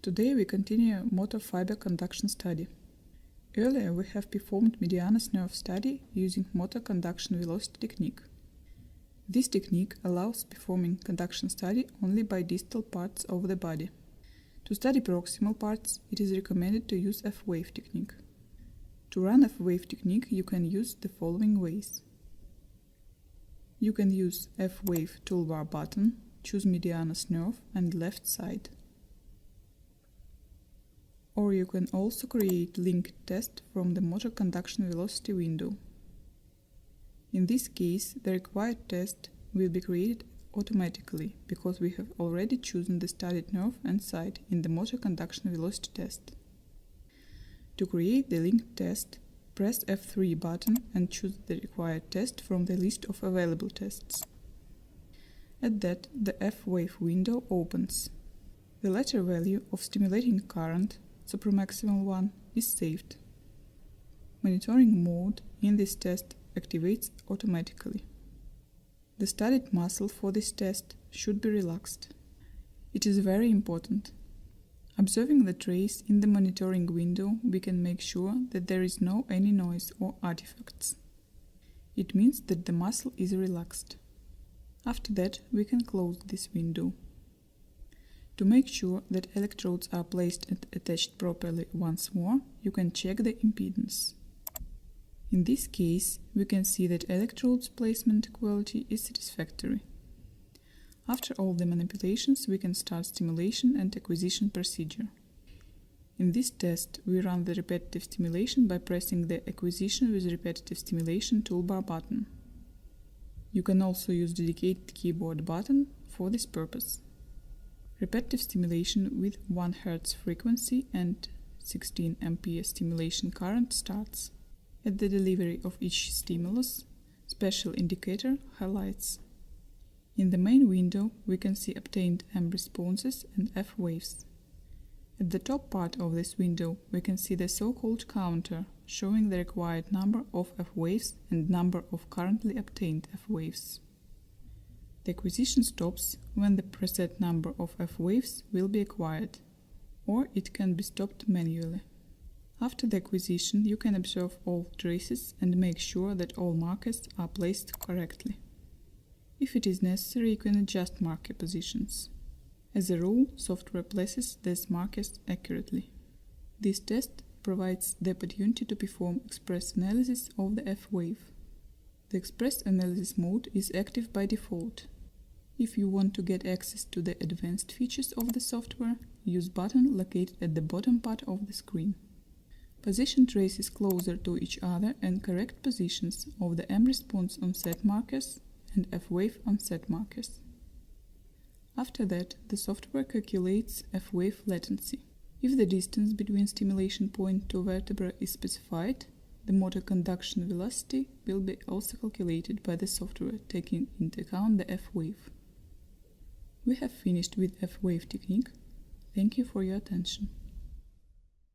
Today we continue motor fiber conduction study. Earlier we have performed medianus nerve study using motor conduction velocity technique. This technique allows performing conduction study only by distal parts of the body. To study proximal parts, it is recommended to use F-wave technique. To run F-wave technique, you can use the following ways. You can use F-wave toolbar button, choose medianus nerve and left side. Or you can also create linked test from the motor conduction velocity window. In this case, the required test will be created automatically because we have already chosen the studied nerve and site in the motor conduction velocity test. To create the linked test, press F3 button and choose the required test from the list of available tests. At that, the F-wave window opens. The letter value of stimulating current, supramaximal one, is saved. Monitoring mode in this test activates automatically. The studied muscle for this test should be relaxed. It is very important. Observing the trace in the monitoring window, we can make sure that there is no any noise or artifacts. It means that the muscle is relaxed. After that, we can close this window. To make sure that electrodes are placed and attached properly once more, you can check the impedance. In this case, we can see that electrodes placement quality is satisfactory. After all the manipulations, we can start stimulation and acquisition procedure. In this test, we run the repetitive stimulation by pressing the Acquisition with Repetitive Stimulation toolbar button. You can also use dedicated keyboard button for this purpose. Repetitive stimulation with 1 Hz frequency and 16 ampere stimulation current starts. At the delivery of each stimulus, special indicator highlights. In the main window, we can see obtained M responses and F waves. At the top part of this window, we can see the so-called counter, showing the required number of F waves and number of currently obtained F waves. The acquisition stops when the preset number of F waves will be acquired, or it can be stopped manually. After the acquisition, you can observe all traces and make sure that all markers are placed correctly. If it is necessary, you can adjust marker positions. As a rule, software places these markers accurately. This test provides the opportunity to perform express analysis of the F-wave. The express analysis mode is active by default. If you want to get access to the advanced features of the software, use button located at the bottom part of the screen. Position traces closer to each other and correct positions of the M response on set markers and F-wave on set markers. After that, the software calculates F-wave latency. If the distance between stimulation point to vertebra is specified, the motor conduction velocity will be also calculated by the software, taking into account the F-wave. We have finished with F-wave technique. Thank you for your attention.